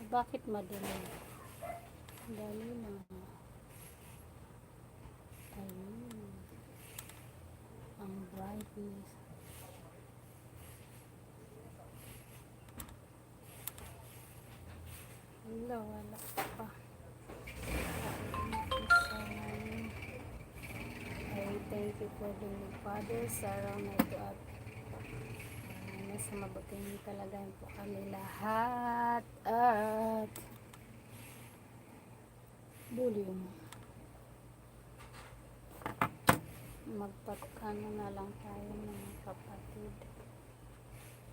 Bakit madilim? Dali na. Ayun. Ang brightness. Hello, wala pa. I thank you for the Father sa araw na ito at nasa mabuting kalagayan po kami lahat at volume magpatano na lang tayo mga kapatid.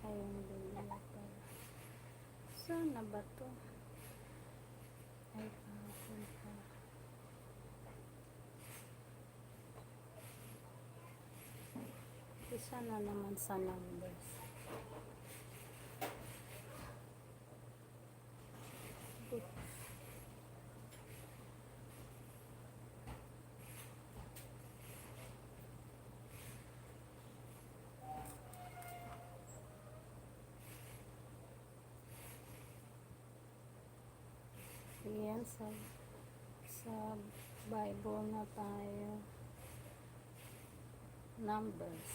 Ayun din na pala. Sana ba to? Ay, kahapon pa. Isa na naman sa numbers. Ayan, sa Bible na tayo. Numbers.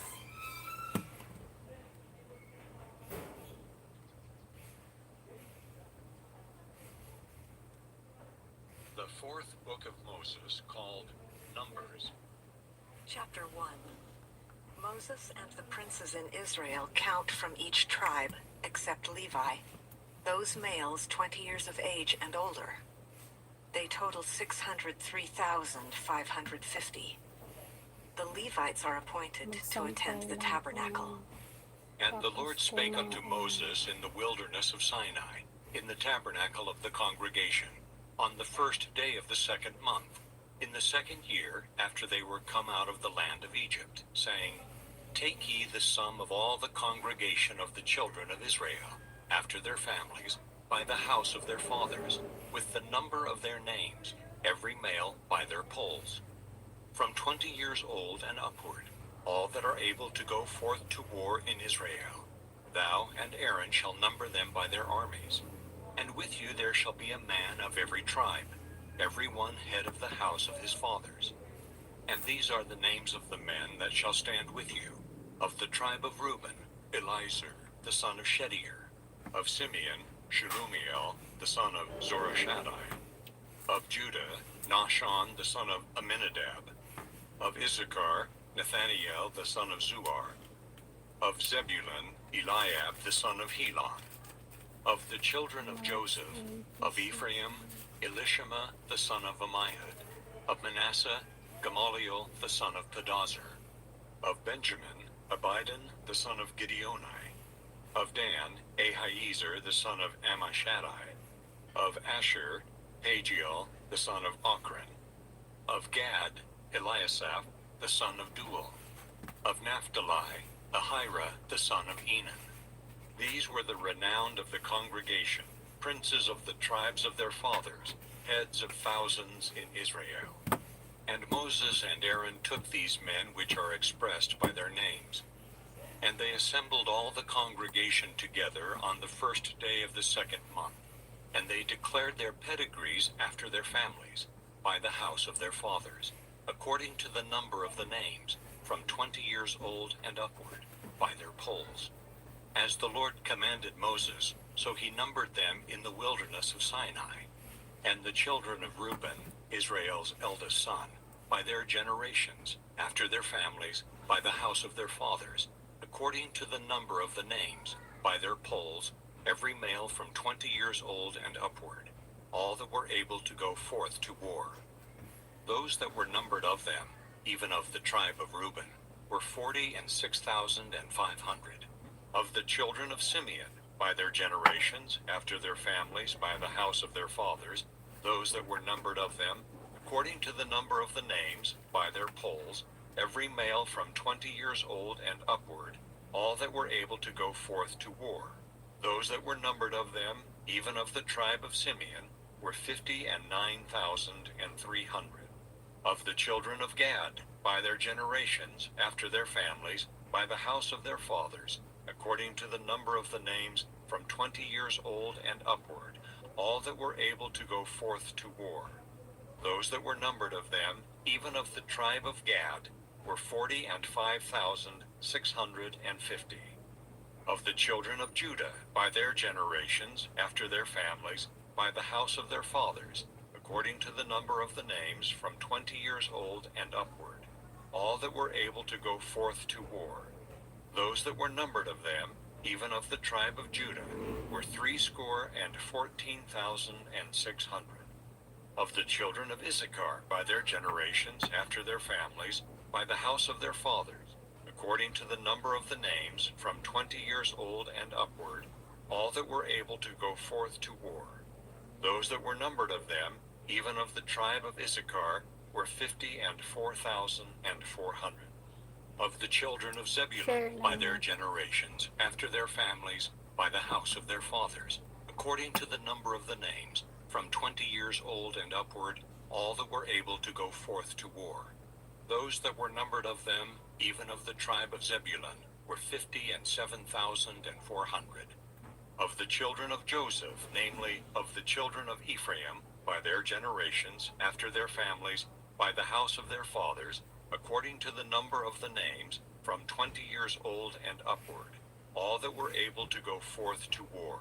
The fourth book of Moses, called Numbers. Chapter 1. Moses and the princes in Israel count from each tribe, except Levi, those males 20 years of age and older. They total 603,550. The Levites are appointed to attend the tabernacle. And the Lord spake unto Moses in the wilderness of Sinai, in the tabernacle of the congregation, on the first day of the second month, in the second year after they were come out of the land of Egypt, saying, Take ye the sum of all the congregation of the children of Israel, after their families, by the house of their fathers, with the number of their names, every male by their polls, from 20 years old and upward, all that are able to go forth to war in Israel. Thou and Aaron shall number them by their armies. And with you there shall be a man of every tribe, every one head of the house of his fathers. And these are the names of the men that shall stand with you. Of the tribe of Reuben, Elizur, the son of Shedeur. Of Simeon, Shelumiel, the son of Zorashaddai. Of Judah, Nahshon, the son of Amminadab. Of Issachar, Nathaniel, the son of Zuar. Of Zebulun, Eliab, the son of Helon. Of the children of Joseph, of Ephraim, Elishama, the son of Ammihud. Of Manasseh, Gamaliel, the son of Pedazur. Of Benjamin, Abidan, the son of Gideoni. Of Dan, Ahiezer, the son of Ammishaddai. Of Asher, Pagiel, the son of Ochran. Of Gad, Eliasaph, the son of Duel. Of Naphtali, Ahira, the son of Enan. These were the renowned of the congregation, princes of the tribes of their fathers, heads of thousands in Israel. And Moses and Aaron took these men which are expressed by their names. And they assembled all the congregation together on the first day of the second month. And they declared their pedigrees after their families, by the house of their fathers, according to the number of the names, from 20 years old and upward, by their polls. As the Lord commanded Moses, so he numbered them in the wilderness of Sinai. And the children of Reuben, Israel's eldest son, by their generations, after their families, by the house of their fathers, according to the number of the names, by their polls, every male from 20 years old and upward, all that were able to go forth to war. Those that were numbered of them, even of the tribe of Reuben, were 46,500. Of the children of Simeon, by their generations, after their families, by the house of their fathers, those that were numbered of them, according to the number of the names, by their polls, every male from 20 years old and upward, all that were able to go forth to war. Those that were numbered of them, even of the tribe of Simeon, were 59,300. Of the children of Gad, by their generations, after their families, by the house of their fathers, according to the number of the names, from 20 years old and upward, all that were able to go forth to war. Those that were numbered of them, even of the tribe of Gad, were 40,005,650. Of the children of Judah, by their generations, after their families, by the house of their fathers, according to the number of the names, from 20 years old and upward, all that were able to go forth to war. Those that were numbered of them, even of the tribe of Judah, were 80,14,600. Of the children of Issachar, by their generations, after their families, by the house of their fathers, according to the number of the names, from 20 years old and upward, all that were able to go forth to war. Those that were numbered of them, even of the tribe of Issachar, were 50,004,400. Of the children of Zebulun, by their generations, after their families, by the house of their fathers, according to the number of the names, from 20 years old and upward, all that were able to go forth to war. Those that were numbered of them, even of the tribe of Zebulun, were 57,400. Of the children of Joseph, namely, of the children of Ephraim, by their generations, after their families, by the house of their fathers, according to the number of the names, from 20 years old and upward, all that were able to go forth to war.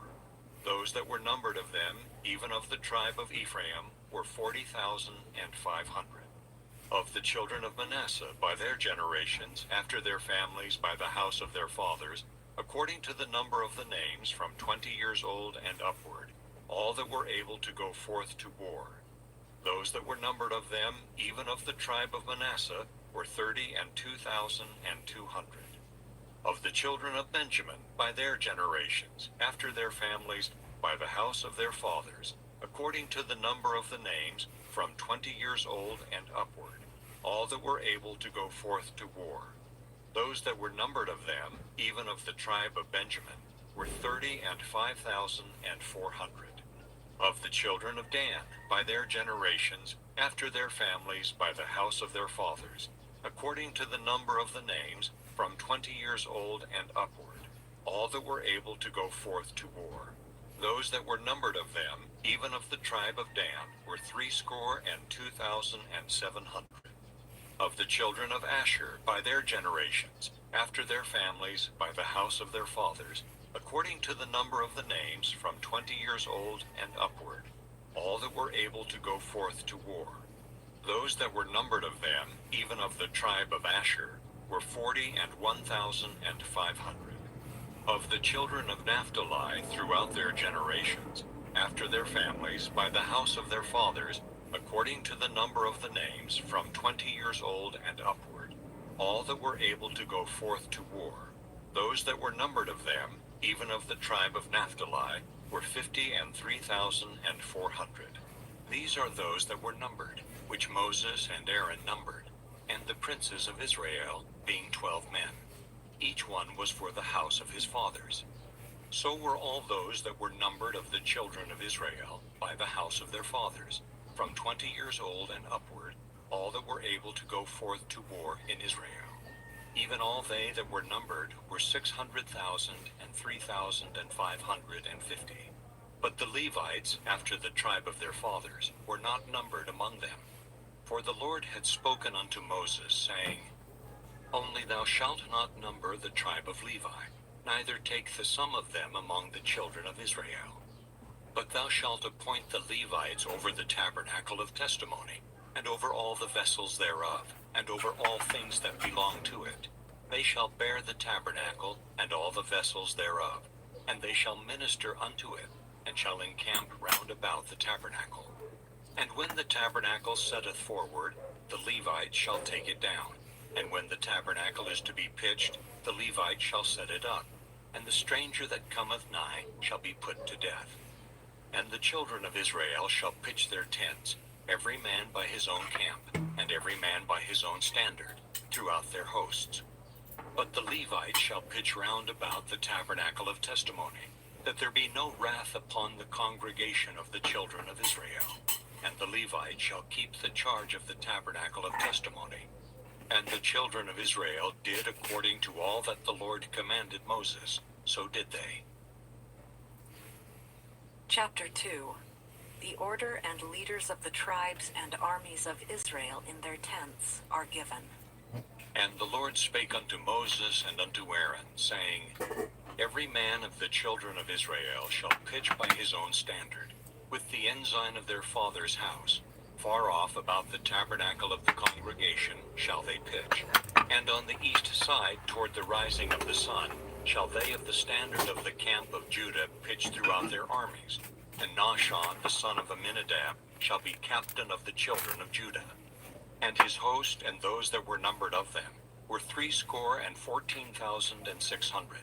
Those that were numbered of them, even of the tribe of Ephraim, were 40,500. Of the children of Manasseh, by their generations, after their families, by the house of their fathers, according to the number of the names, from 20 years old and upward, all that were able to go forth to war. Those that were numbered of them, even of the tribe of Manasseh, were 32,200. Of the children of Benjamin, by their generations, after their families, by the house of their fathers, according to the number of the names, from 20 years old and upward, all that were able to go forth to war. Those that were numbered of them, even of the tribe of Benjamin, were 30,5,400. Of the children of Dan, by their generations, after their families, by the house of their fathers, according to the number of the names, from 20 years old and upward, all that were able to go forth to war. Those that were numbered of them, even of the tribe of Dan, were 62,700. Of the children of Asher, by their generations, after their families, by the house of their fathers, according to the number of the names, from 20 years old and upward, all that were able to go forth to war. Those that were numbered of them, even of the tribe of Asher, were 41,500. Of the children of Naphtali, throughout their generations, after their families, by the house of their fathers, according to the number of the names, from 20 years old and upward, all that were able to go forth to war. Those that were numbered of them, even of the tribe of Naphtali, were 53,400. These are those that were numbered, which Moses and Aaron numbered, and the princes of Israel, being 12 men. Each one was for the house of his fathers. So were all those that were numbered of the children of Israel, by the house of their fathers, from 20 years old and upward, all that were able to go forth to war in Israel. Even all they that were numbered were 600,000 and 3,550. But the Levites, after the tribe of their fathers, were not numbered among them. For the Lord had spoken unto Moses, saying, Only thou shalt not number the tribe of Levi, neither take the sum of them among the children of Israel. But thou shalt appoint the Levites over the tabernacle of testimony, and over all the vessels thereof, and over all things that belong to it. They shall bear the tabernacle, and all the vessels thereof, and they shall minister unto it, and shall encamp round about the tabernacle. And when the tabernacle setteth forward, the Levites shall take it down. And when the tabernacle is to be pitched, the Levites shall set it up. And the stranger that cometh nigh shall be put to death. And the children of Israel shall pitch their tents, every man by his own camp, and every man by his own standard, throughout their hosts. But the Levites shall pitch round about the tabernacle of testimony, that there be no wrath upon the congregation of the children of Israel. And the Levites shall keep the charge of the tabernacle of testimony. And the children of Israel did according to all that the Lord commanded Moses, so did they. Chapter 2. The order and leaders of the tribes and armies of Israel in their tents are given. And the Lord spake unto Moses and unto Aaron, saying, Every man of the children of Israel shall pitch by his own standard, with the ensign of their father's house. Far off about the tabernacle of the congregation shall they pitch. And on the east side toward the rising of the sun shall they of the standard of the camp of Judah pitch throughout their armies. And Nahshon the son of Amminadab shall be captain of the children of Judah. And his host and those that were numbered of them were 614,600.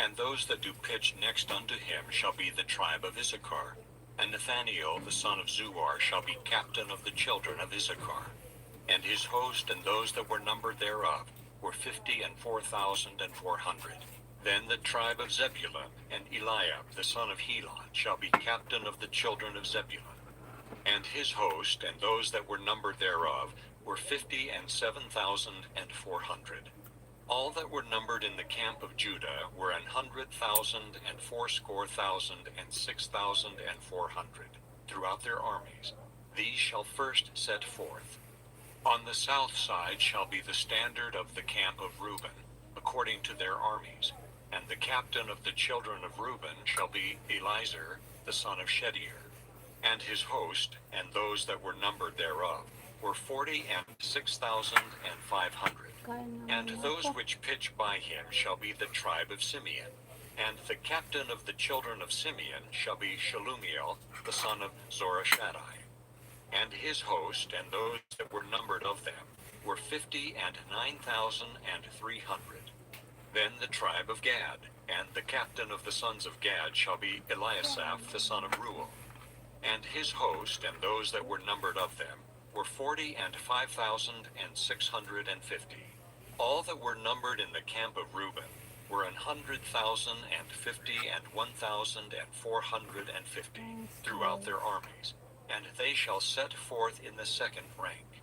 And those that do pitch next unto him shall be the tribe of Issachar. And Nathaniel the son of Zuar shall be captain of the children of Issachar. And his host and those that were numbered thereof were 54,400. Then the tribe of Zebulun and Eliab the son of Helon shall be captain of the children of Zebulun. And his host and those that were numbered thereof were 57,400. All that were numbered in the camp of Judah were 100,000 and fourscore thousand and 6,400 throughout their armies. These shall first set forth. On the south side shall be the standard of the camp of Reuben, according to their armies. And the captain of the children of Reuben shall be Elizur the son of Shedeur. And his host, and those that were numbered thereof, were 46,500. And those which pitch by him shall be the tribe of Simeon. And the captain of the children of Simeon shall be Shelumiel, the son of Zorashaddai. And his host, and those that were numbered of them, were 59,300. Then the tribe of Gad, and the captain of the sons of Gad shall be Eliasaph, the son of Reuel. And his host, and those that were numbered of them, were 45,650. All that were numbered in the camp of Reuben were 100,050 and 1,450 throughout their armies, and they shall set forth in the second rank.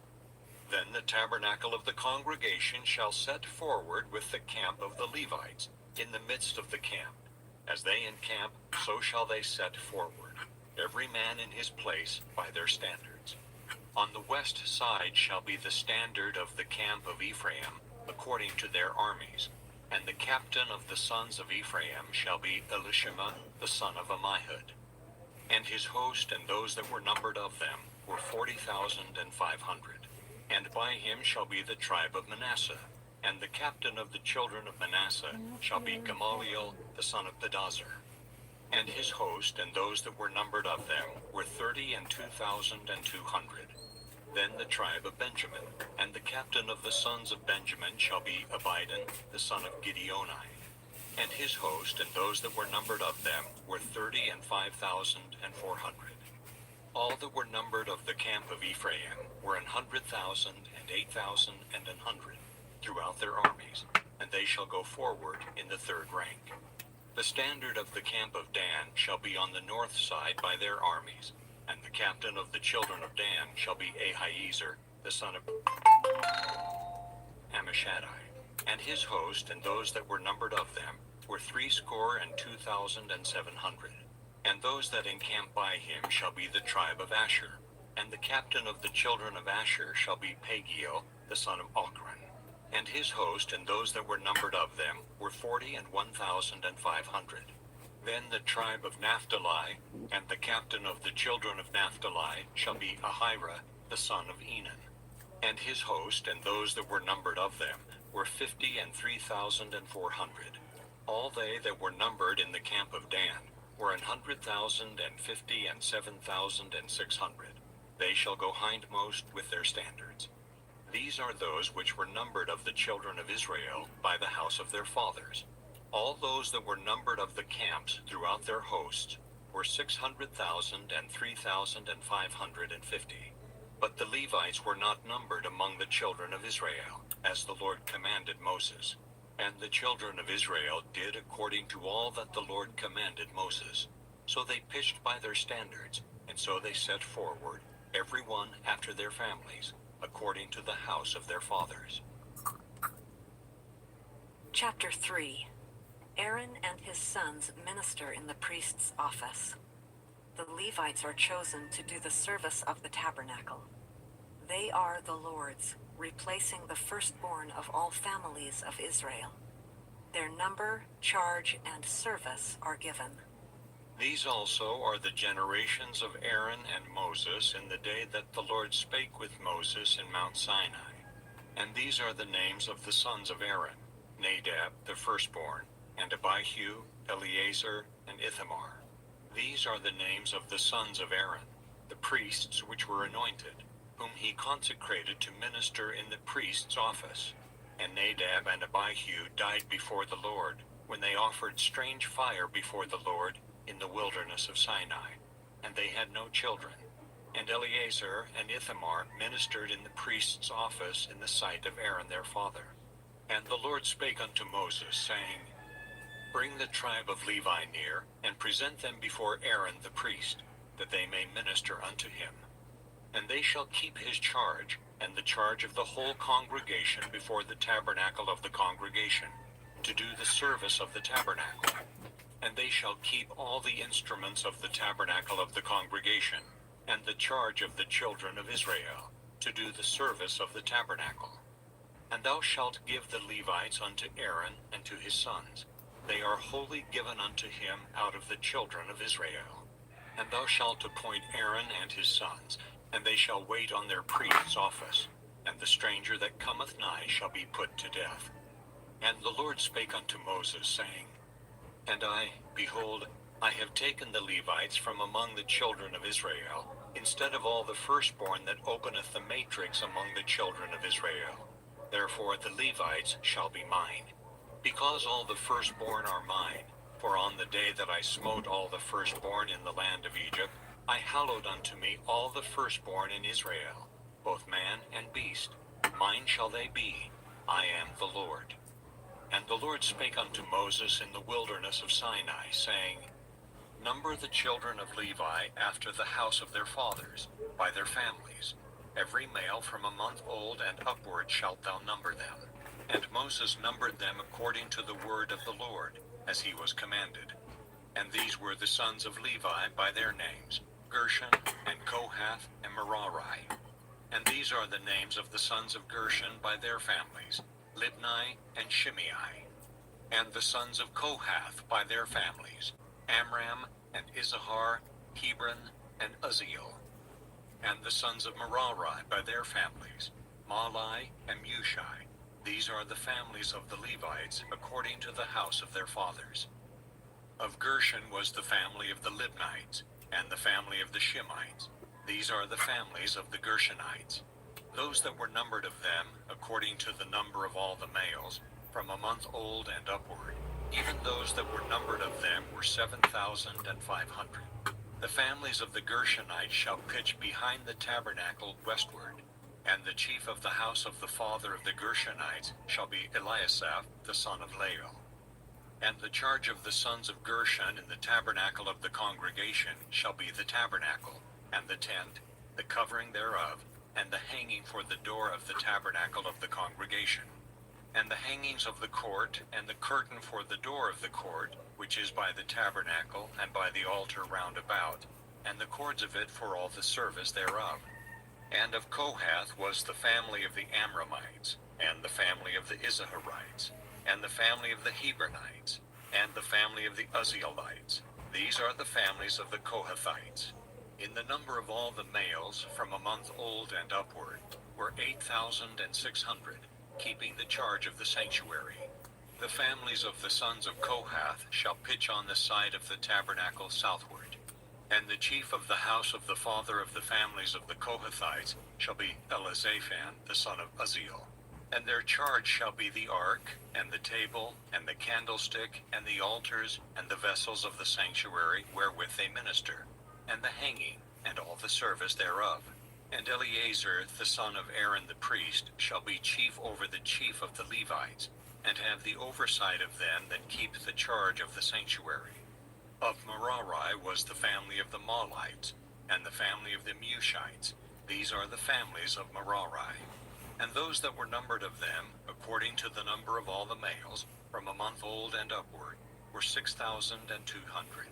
Then the tabernacle of the congregation shall set forward with the camp of the Levites in the midst of the camp. As they encamp, so shall they set forward, every man in his place by their standards. On the west side shall be the standard of the camp of Ephraim, according to their armies. And the captain of the sons of Ephraim shall be Elishama, the son of Ammihud. And his host and those that were numbered of them were 40,500. And by him shall be the tribe of Manasseh. And the captain of the children of Manasseh shall be Gamaliel, the son of Pedazur. And his host and those that were numbered of them were 32,200. Then the tribe of Benjamin, and the captain of the sons of Benjamin shall be Abidan, the son of Gideoni. And his host and those that were numbered of them were 35,400. All that were numbered of the camp of Ephraim were 100,000 and 8,100 throughout their armies, and they shall go forward in the third rank. The standard of the camp of Dan shall be on the north side by their armies, and the captain of the children of Dan shall be Ahiezer, the son of Ammishaddai. And his host and those that were numbered of them were 62,700. And those that encamp by him shall be the tribe of Asher. And the captain of the children of Asher shall be Pagiel, the son of Ochran. And his host and those that were numbered of them were 41,500. Then the tribe of Naphtali, and the captain of the children of Naphtali shall be Ahira, the son of Enan. And his host and those that were numbered of them were 53,400. All they that were numbered in the camp of Dan were 100,050 and 7,600. They shall go hindmost with their standards. These are those which were numbered of the children of Israel by the house of their fathers. All those that were numbered of the camps throughout their hosts were 600,000 and 3,550. But the Levites were not numbered among the children of Israel, as the Lord commanded Moses. And the children of Israel did according to all that the Lord commanded Moses. So they pitched by their standards, and so they set forward, every one after their families, according to the house of their fathers. Chapter 3. Aaron and his sons minister in the priest's office. The Levites are chosen to do the service of the tabernacle. They are the Lord's, replacing the firstborn of all families of Israel. Their number, charge, and service are given. These also are the generations of Aaron and Moses in the day that the Lord spake with Moses in Mount Sinai. And these are the names of the sons of Aaron: Nadab the firstborn, and Abihu, Eleazar, and Ithamar. These are the names of the sons of Aaron, the priests which were anointed, whom he consecrated to minister in the priest's office. And Nadab and Abihu died before the Lord, when they offered strange fire before the Lord in the wilderness of Sinai, and they had no children. And Eleazar and Ithamar ministered in the priest's office in the sight of Aaron their father. And the Lord spake unto Moses, saying, Bring the tribe of Levi near, and present them before Aaron the priest, that they may minister unto him. And they shall keep his charge, and the charge of the whole congregation before the tabernacle of the congregation, to do the service of the tabernacle. And they shall keep all the instruments of the tabernacle of the congregation, and the charge of the children of Israel, to do the service of the tabernacle. And thou shalt give the Levites unto Aaron and to his sons. They are wholly given unto him out of the children of Israel. And thou shalt appoint Aaron and his sons, and they shall wait on their priest's office, and the stranger that cometh nigh shall be put to death. And the Lord spake unto Moses, saying, And I, behold, I have taken the Levites from among the children of Israel, instead of all the firstborn that openeth the matrix among the children of Israel. Therefore the Levites shall be mine, because all the firstborn are mine. For on the day that I smote all the firstborn in the land of Egypt, I hallowed unto me all the firstborn in Israel, both man and beast. Mine shall they be. I am the Lord. And the Lord spake unto Moses in the wilderness of Sinai, saying, Number the children of Levi after the house of their fathers, by their families. Every male from a month old and upward shalt thou number them. And Moses numbered them according to the word of the Lord, as he was commanded. And these were the sons of Levi by their names, Gershon, and Kohath, and Merari. And these are the names of the sons of Gershon by their families, Libni and Shimei. And the sons of Kohath by their families, Amram, and Izahar, Hebron, and Uzziel. And the sons of Merari by their families, Mahli and Mushi. These are the families of the Levites according to the house of their fathers. Of Gershon was the family of the Libnites, and the family of the Shimeites. These are the families of the Gershonites. Those that were numbered of them, according to the number of all the males, from a month old and upward, even those that were numbered of them were 7,500. The families of the Gershonites shall pitch behind the tabernacle westward, and the chief of the house of the father of the Gershonites shall be Eliasaph the son of Lael. And the charge of the sons of Gershon in the tabernacle of the congregation shall be the tabernacle, and the tent, the covering thereof, and the hanging for the door of the tabernacle of the congregation, and the hangings of the court, and the curtain for the door of the court, which is by the tabernacle, and by the altar round about, and the cords of it for all the service thereof. And of Kohath was the family of the Amramites, and the family of the Izaharites, and the family of the Hebronites, and the family of the Uzzielites. These are the families of the Kohathites. In the number of all the males from a month old and upward were 8,600, keeping the charge of the sanctuary. The families of the sons of Kohath shall pitch on the side of the tabernacle southward. And the chief of the house of the father of the families of the Kohathites shall be Elizaphan the son of Uzziel. And their charge shall be the ark, and the table, and the candlestick, and the altars, and the vessels of the sanctuary wherewith they minister, and the hanging, and all the service thereof. And Eleazar the son of Aaron the priest shall be chief over the chief of the Levites, and have the oversight of them that keep the charge of the sanctuary. Of Merari was the family of the Mahlites, and the family of the Mushites. These are the families of Merari. And those that were numbered of them, according to the number of all the males, from a month old and upward, were 6,200.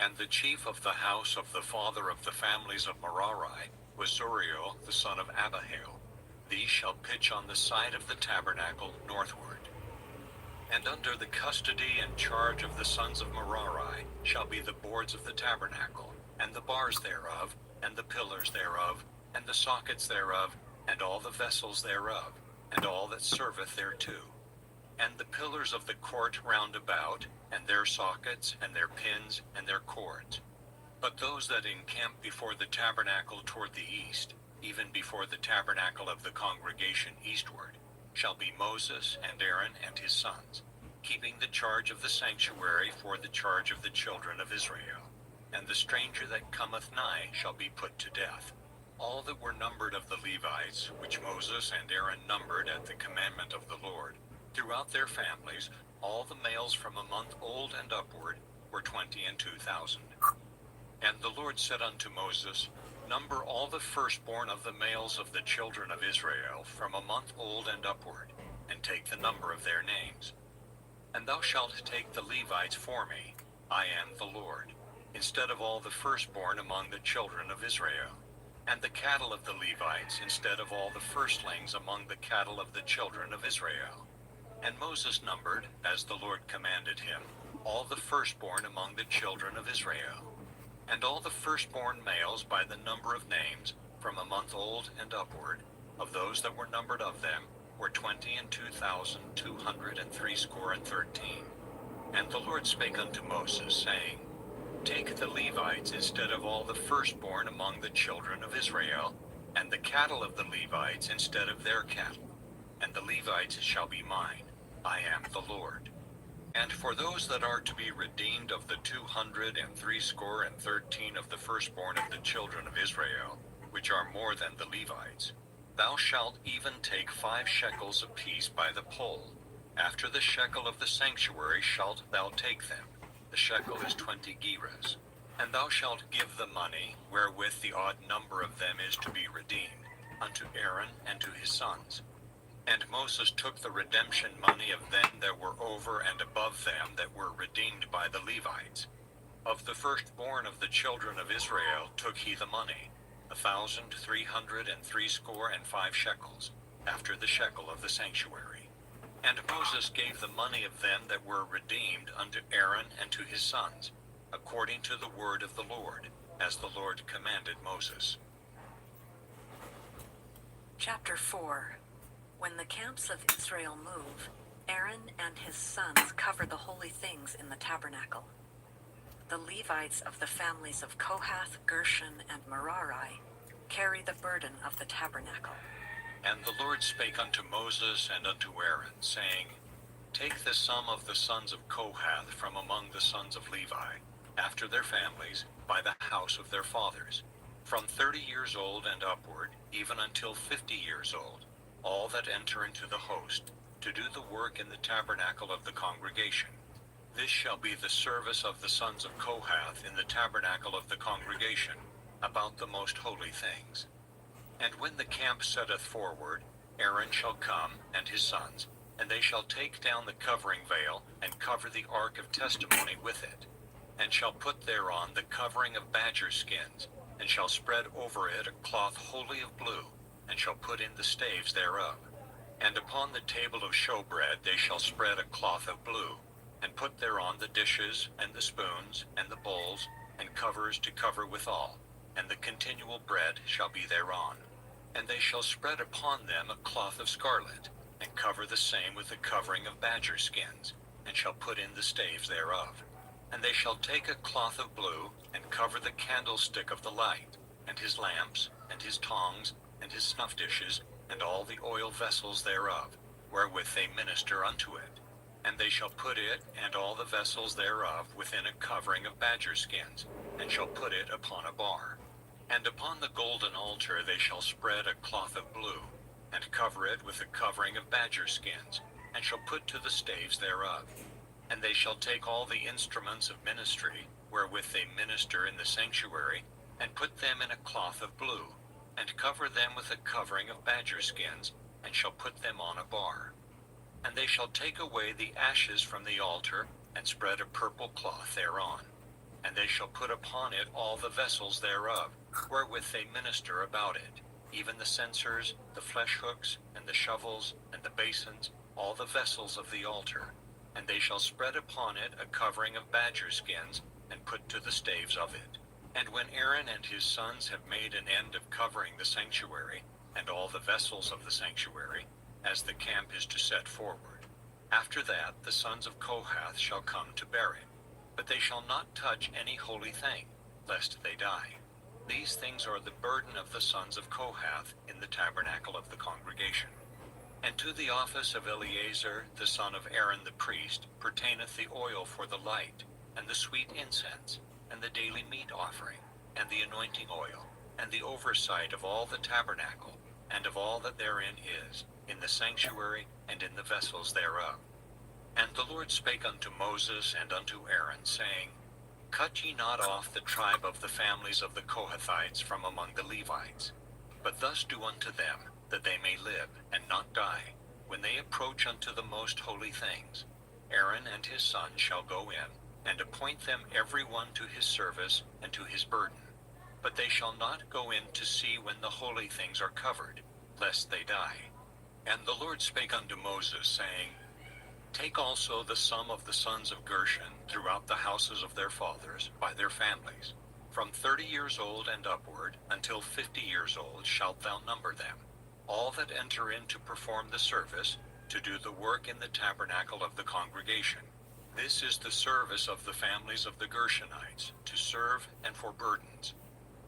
And the chief of the house of the father of the families of Merari was Zuriel the son of Abihail. These shall pitch on the side of the tabernacle northward. And under the custody and charge of the sons of Merari shall be the boards of the tabernacle, and the bars thereof, and the pillars thereof, and the sockets thereof, and all the vessels thereof, and all that serveth thereto. And the pillars of the court round about, and their sockets, and their pins, and their cords. But those that encamp before the tabernacle toward the east, even before the tabernacle of the congregation eastward, shall be Moses and Aaron and his sons, keeping the charge of the sanctuary for the charge of the children of Israel. And the stranger that cometh nigh shall be put to death. All that were numbered of the Levites, which Moses and Aaron numbered at the commandment of the Lord, throughout their families, all the males from a month old and upward were 22,000. And the Lord said unto Moses, Number all the firstborn of the males of the children of Israel from a month old and upward, and take the number of their names. And thou shalt take the Levites for me, I am the Lord, instead of all the firstborn among the children of Israel, and the cattle of the Levites instead of all the firstlings among the cattle of the children of Israel. And Moses numbered, as the Lord commanded him, all the firstborn among the children of Israel. And all the firstborn males by the number of names, from a month old and upward, of those that were numbered of them, were 22,213. And the Lord spake unto Moses, saying, Take the Levites instead of all the firstborn among the children of Israel, and the cattle of the Levites instead of their cattle. And the Levites shall be mine. I am the Lord. And for those that are to be redeemed of the 213 of the firstborn of the children of Israel, which are more than the Levites, thou shalt even take 5 shekels apiece by the poll. After the shekel of the sanctuary shalt thou take them. The shekel is 20 gerahs. And thou shalt give the money, wherewith the odd number of them is to be redeemed, unto Aaron and to his sons. And Moses took the redemption money of them that were over and above them that were redeemed by the Levites. Of the firstborn of the children of Israel took he the money, 1,365 shekels, after the shekel of the sanctuary. And Moses gave the money of them that were redeemed unto Aaron and to his sons, according to the word of the Lord, as the Lord commanded Moses. Chapter 4. When the camps of Israel move, Aaron and his sons cover the holy things in the tabernacle. The Levites of the families of Kohath, Gershon, and Merari carry the burden of the tabernacle. And the Lord spake unto Moses and unto Aaron, saying, Take the sum of the sons of Kohath from among the sons of Levi, after their families, by the house of their fathers, from 30 years old and upward, even until 50 years old, all that enter into the host, to do the work in the tabernacle of the congregation. This shall be the service of the sons of Kohath in the tabernacle of the congregation, about the most holy things. And when the camp setteth forward, Aaron shall come, and his sons, and they shall take down the covering veil, and cover the ark of testimony with it, and shall put thereon the covering of badger skins, and shall spread over it a cloth wholly of blue, and shall put in the staves thereof. And upon the table of showbread they shall spread a cloth of blue, and put thereon the dishes, and the spoons, and the bowls, and covers to cover withal, and the continual bread shall be thereon. And they shall spread upon them a cloth of scarlet, and cover the same with a covering of badger skins, and shall put in the staves thereof. And they shall take a cloth of blue, and cover the candlestick of the light, and his lamps, and his tongs, and his snuff dishes, and all the oil vessels thereof, wherewith they minister unto it. And they shall put it and all the vessels thereof within a covering of badger skins, and shall put it upon a bar. And upon the golden altar they shall spread a cloth of blue, and cover it with a covering of badger skins, and shall put to the staves thereof. And they shall take all the instruments of ministry, wherewith they minister in the sanctuary, and put them in a cloth of blue, and cover them with a covering of badger skins, and shall put them on a bar. And they shall take away the ashes from the altar, and spread a purple cloth thereon. and they shall put upon it all the vessels thereof, wherewith they minister about it, even the censers, the flesh hooks, and the shovels, and the basins, all the vessels of the altar. And they shall spread upon it a covering of badger skins, and put to the staves of it. And when Aaron and his sons have made an end of covering the sanctuary, and all the vessels of the sanctuary, as the camp is to set forward, after that the sons of Kohath shall come to bear it. But they shall not touch any holy thing, lest they die. These things are the burden of the sons of Kohath in the tabernacle of the congregation. And to the office of Eleazar the son of Aaron the priest pertaineth the oil for the light, and the sweet incense, and the daily meat offering, and the anointing oil, and the oversight of all the tabernacle, and of all that therein is, in the sanctuary, and in the vessels thereof. And the Lord spake unto Moses and unto Aaron, saying, Cut ye not off the tribe of the families of the Kohathites from among the Levites, but thus do unto them, that they may live, and not die, when they approach unto the most holy things. Aaron and his sons shall go in, and appoint them every one to his service and to his burden. But they shall not go in to see when the holy things are covered, lest they die. And the Lord spake unto Moses, saying, Take also the sum of the sons of Gershon throughout the houses of their fathers, by their families. From 30 years old and upward, until 50 years old, shalt thou number them. All that enter in to perform the service, to do the work in the tabernacle of the congregation. This is the service of the families of the Gershonites, to serve and for burdens.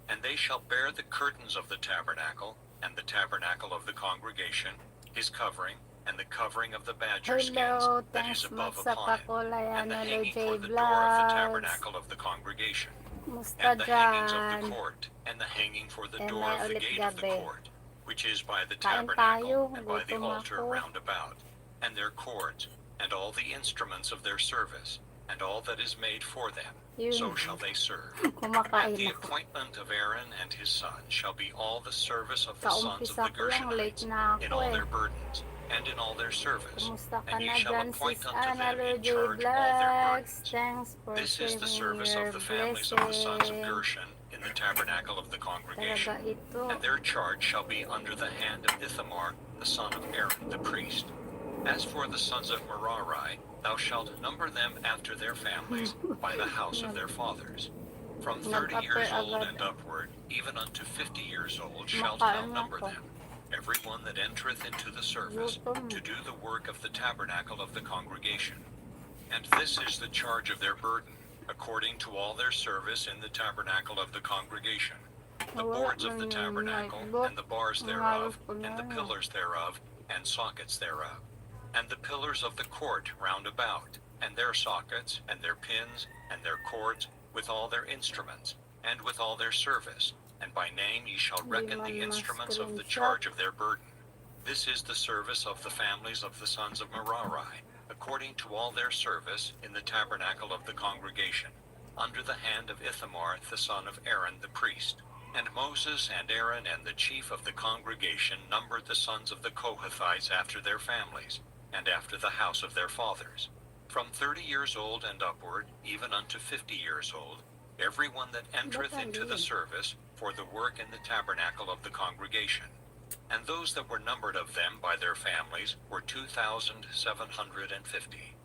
And they shall bear the curtains of the tabernacle, and the tabernacle of the congregation, his covering, and the covering of the badger skins Hello, that is thanks above Matt sa upon it, pakulay and the ano hanging J for the door of the Vlogs. tabernacle of the congregation, Musta and the hangings of the dyan? court, and the hanging for the Eh, door may of the ulit gate of the gabi. court, which is by the Kain tabernacle, tayo, and by the gutom altar ako. round about, and their cords, and all the instruments of their service, and all that is made for them, so Yun, shall they serve. kumakain The ako. appointment of Aaron and his sons shall be all the service of the sons of Kaumpisa the ko lang, late Gershonites, na in ako all eh. their burdens, and in all their service. Kumusta ka And ye na shall dyan, appoint sis unto them Ana in J charge all their Vlogs? burdens. Thanks for This is the sharing service your of the families of the sons of blessing. Gershon in the tabernacle of the congregation. Talaga ito. And their charge shall be under the hand of Ithamar, the son of Aaron the priest. As for the sons of Merari, thou shalt number them after their families, by the house of their fathers. From 30 years old and upward, even unto 50 years old, shalt thou number them, every one that entereth into the service, to do the work of the tabernacle of the congregation. And this is the charge of their burden, according to all their service in the tabernacle of the congregation. The boards of the tabernacle, and the bars thereof, and the pillars thereof, and sockets thereof, and the pillars of the court round about, and their sockets, and their pins, and their cords, with all their instruments, and with all their service, and by name ye shall reckon the instruments of the charge of their burden. This is the service of the families of the sons of Merari, according to all their service in the tabernacle of the congregation, under the hand of Ithamar the son of Aaron the priest. And Moses and Aaron and the chief of the congregation numbered the sons of the Kohathites after their families, and after the house of their fathers, from 30 years old and upward, even unto 50 years old, every one that entereth into the service for the work in the tabernacle of the congregation. And those that were numbered of them by their families were 2,750.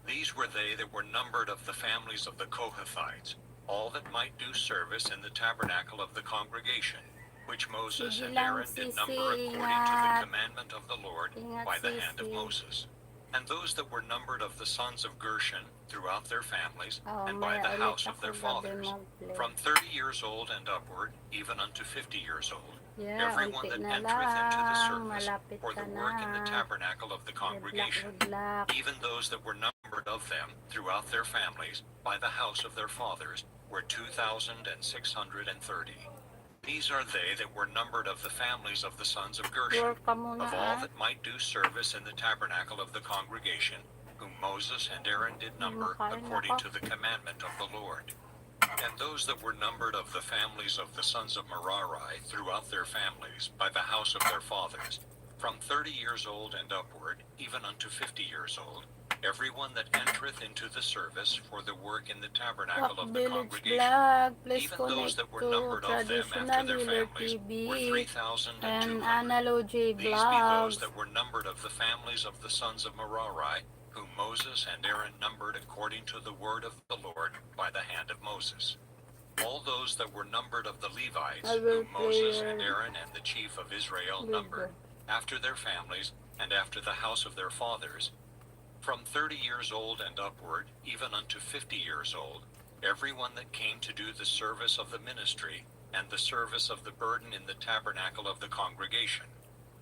These were they that were numbered of the families of the Kohathites, all that might do service in the tabernacle of the congregation, which Moses and Aaron did number according to the commandment of the Lord by the hand of Moses. And those that were numbered of the sons of Gershon throughout their families, and by the house of their fathers, from 30 years old and upward, even unto 50 years old, every one that entereth into the service for the work in the tabernacle of the congregation, even those that were numbered of them throughout their families, by the house of their fathers, were 2,630. These are they that were numbered of the families of the sons of Gershon, of all that might do service in the tabernacle of the congregation, whom Moses and Aaron did number according to the commandment of the Lord. And those that were numbered of the families of the sons of Merari throughout their families, by the house of their fathers, from 30 years old and upward, even unto 50 years old, everyone that entereth into the service for the work in the tabernacle of the Village congregation, Vlog, please even those connect that were to numbered of them Traditional after their Healer families, were TV 3,200. and Analogy These be those Vlogs. that were numbered of the families of the sons of Merari, whom Moses and Aaron numbered according to the word of the Lord by the hand of Moses. All those that were numbered of the Levites, I will whom Moses play and Aaron and the chief of Israel Good. numbered, after their families and after the house of their fathers, from 30 years old and upward, even unto 50 years old, every one that came to do the service of the ministry and the service of the burden in the tabernacle of the congregation,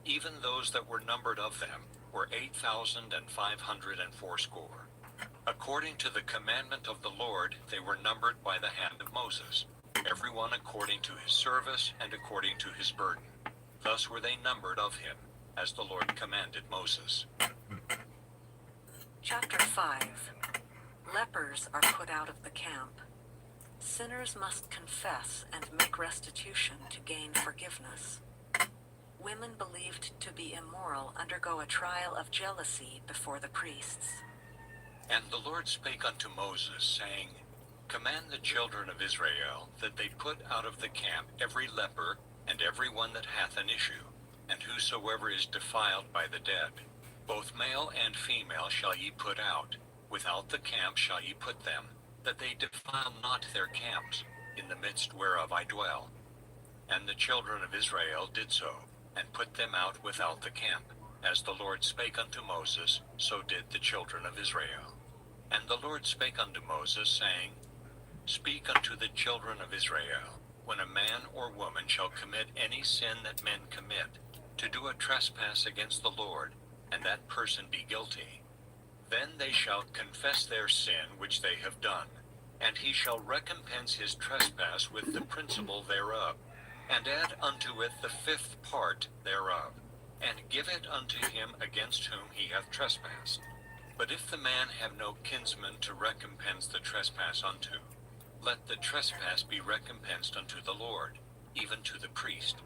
even those that were numbered of them were 8,500 score. According to the commandment of the Lord, they were numbered by the hand of Moses, every one according to his service and according to his burden. Thus were they numbered of him, as the Lord commanded Moses. Chapter 5. Lepers are put out of the camp. Sinners must confess and make restitution to gain forgiveness. Women believed to be immoral undergo a trial of jealousy before the priests. And the Lord spake unto Moses, saying, Command the children of Israel that they put out of the camp every leper and every one that hath an issue, and whosoever is defiled by the dead. Both male and female shall ye put out, without the camp shall ye put them, that they defile not their camps, in the midst whereof I dwell. And the children of Israel did so, and put them out without the camp. As the Lord spake unto Moses, so did the children of Israel. And the Lord spake unto Moses, saying, Speak unto the children of Israel, when a man or woman shall commit any sin that men commit, to do a trespass against the Lord, and that person be guilty, then they shall confess their sin which they have done, and he shall recompense his trespass with the principal thereof, and add unto it the 5th part thereof, and give it unto him against whom he hath trespassed. But if the man have no kinsman to recompense the trespass unto, let the trespass be recompensed unto the Lord, even to the priest,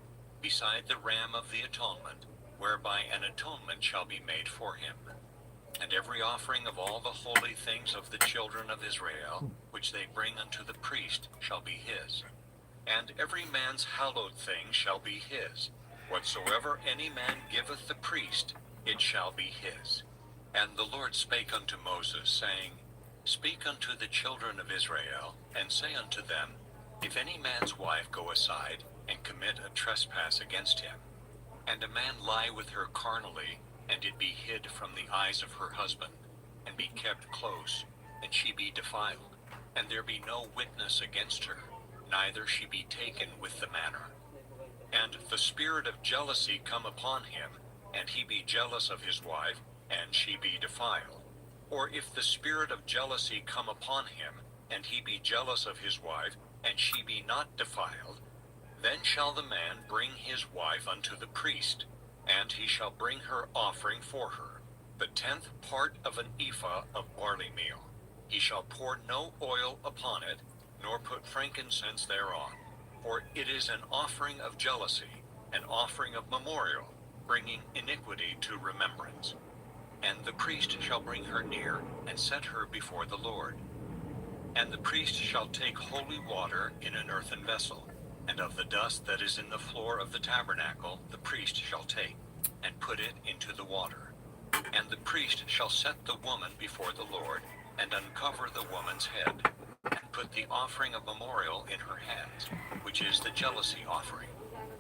beside the ram of the atonement, whereby an atonement shall be made for him. And every offering of all the holy things of the children of Israel, which they bring unto the priest, shall be his. And every man's hallowed thing shall be his. Whatsoever any man giveth the priest, it shall be his. And the Lord spake unto Moses, saying, Speak unto the children of Israel, and say unto them, If any man's wife go aside, and commit a trespass against him, and a man lie with her carnally, and it be hid from the eyes of her husband, and be kept close, and she be defiled, and there be no witness against her, neither she be taken with the manner. And the spirit of jealousy come upon him, and he be jealous of his wife, and she be defiled. Or if the spirit of jealousy come upon him, and he be jealous of his wife, and she be not defiled, then shall the man bring his wife unto the priest, and he shall bring her offering for her, the 10th part of an ephah of barley meal. He shall pour no oil upon it, nor put frankincense thereon, for it is an offering of jealousy, an offering of memorial, bringing iniquity to remembrance. And the priest shall bring her near, and set her before the Lord. And the priest shall take holy water in an earthen vessel, and of the dust that is in the floor of the tabernacle the priest shall take, and put it into the water. And the priest shall set the woman before the Lord, and uncover the woman's head, and put the offering of memorial in her hands, which is the jealousy offering.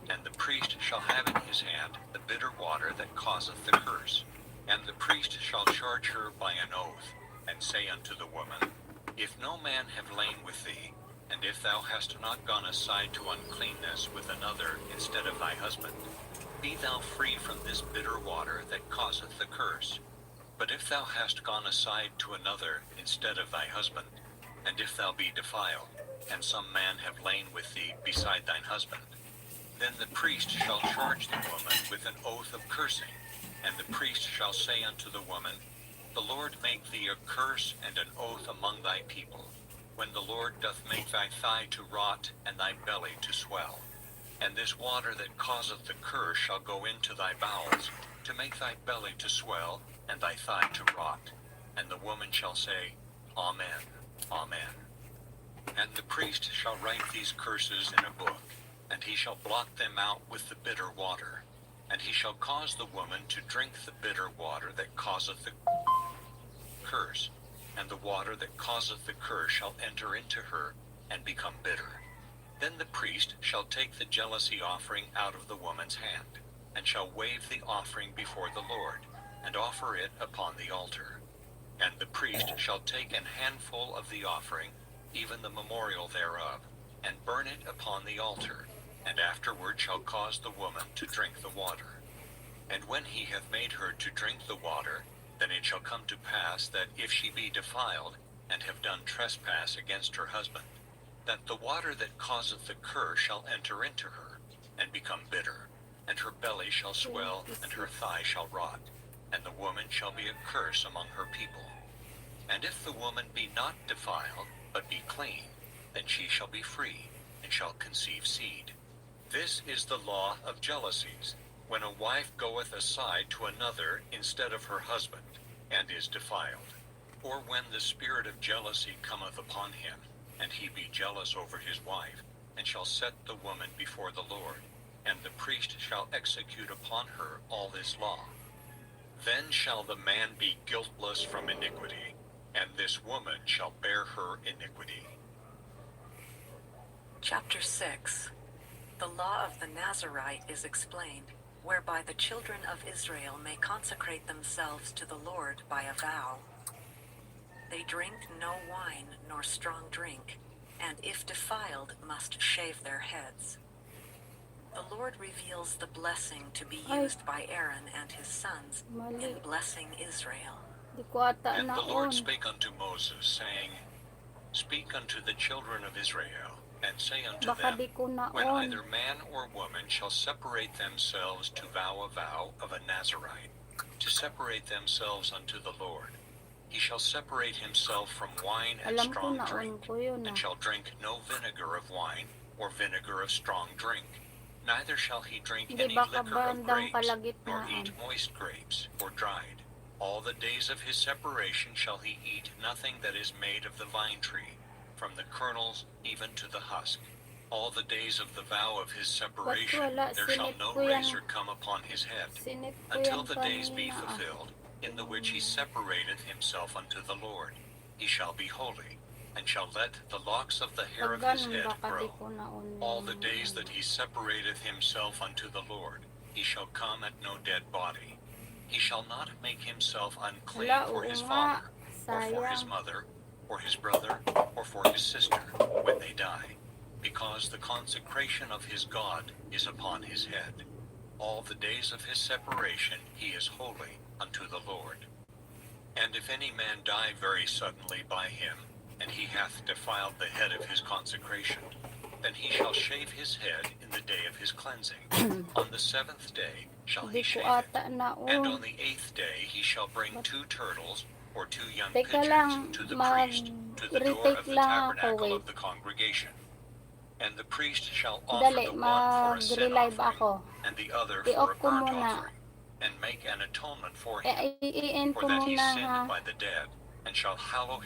And the priest shall have in his hand the bitter water that causeth the curse. And the priest shall charge her by an oath, and say unto the woman, If no man have lain with thee, and if thou hast not gone aside to uncleanness with another instead of thy husband, be thou free from this bitter water that causeth the curse. But if thou hast gone aside to another instead of thy husband, and if thou be defiled, and some man have lain with thee beside thine husband, then the priest shall charge the woman with an oath of cursing, and the priest shall say unto the woman, The Lord make thee a curse and an oath among thy people, when the Lord doth make thy thigh to rot and thy belly to swell. And this water that causeth the curse shall go into thy bowels, to make thy belly to swell and thy thigh to rot. And the woman shall say, Amen, Amen. And the priest shall write these curses in a book, and he shall blot them out with the bitter water. And he shall cause the woman to drink the bitter water that causeth the curse, and the water that causeth the curse shall enter into her, and become bitter. Then the priest shall take the jealousy offering out of the woman's hand, and shall wave the offering before the Lord, and offer it upon the altar. And the priest shall take an handful of the offering, even the memorial thereof, and burn it upon the altar, and afterward shall cause the woman to drink the water. And when he hath made her to drink the water, then it shall come to pass that if she be defiled, and have done trespass against her husband, that the water that causeth the curse shall enter into her, and become bitter, and her belly shall swell, and her thigh shall rot, and the woman shall be a curse among her people. And if the woman be not defiled, but be clean, then she shall be free, and shall conceive seed. This is the law of jealousies, when a wife goeth aside to another instead of her husband, and is defiled, or when the spirit of jealousy cometh upon him, and he be jealous over his wife, and shall set the woman before the Lord, and the priest shall execute upon her all this law. Then shall the man be guiltless from iniquity, and this woman shall bear her iniquity. Chapter 6. The law of the Nazarite is explained, whereby the children of Israel may consecrate themselves to the Lord by a vow. They drink no wine nor strong drink, and if defiled must shave their heads. The Lord reveals the blessing to be used by Aaron and his sons in blessing Israel. Di ko ata And the naon. Lord spake unto Moses, saying, Speak unto the children of Israel, and say unto Baka them, di ko when naon. either man or woman shall separate themselves to vow a vow of a Nazarite, to separate themselves unto the Lord, he shall separate himself from wine and Alam ko strong naon drink, ko yun and ah. shall drink no vinegar of wine, or vinegar of strong drink. Neither shall he drink Hindi any baka liquor of bandang grapes, nor kalagitnaan. eat moist grapes, or dried. All the days of his separation shall he eat nothing that is made of the vine tree, from the kernels even to the husk. All the days of the vow of his separation, wala? there shall Sinip no ko yan. razor come upon his head, Sinip ko until yan the days be kanina ah. fulfilled, in the which he separateth himself unto the Lord. He shall be holy, and shall let the locks of the hair Pag of his ganun head baka di grow. ko naon. All the days that he separateth himself unto the Lord, he shall come at no dead body. He shall not make himself unclean Wala, for oo his nga. father, or for his Sayang. mother, or his brother, or for his sister, when they die, because the consecration of his God is upon his head. All the days of his separation he is holy unto the Lord. And if any man die very suddenly by him, and he hath defiled the head of his consecration, then he shall shave his head in the day of his cleansing. On the 7th day shall Di he ko shave it. ata And naon. on the 8th day he shall bring 2 turtles, or 2 young Teka pigeons, lang, to the priest, to the door mag-retake of the lang ako, tabernacle wait. of the congregation. And the priest shall offer Dali, the one for a sin mag-relive offering, ako. and the other I-off for a ko burnt muna. offering, and make an atonement for him, I-end for ko that he muna ha. sinned by the dead, and shall hallow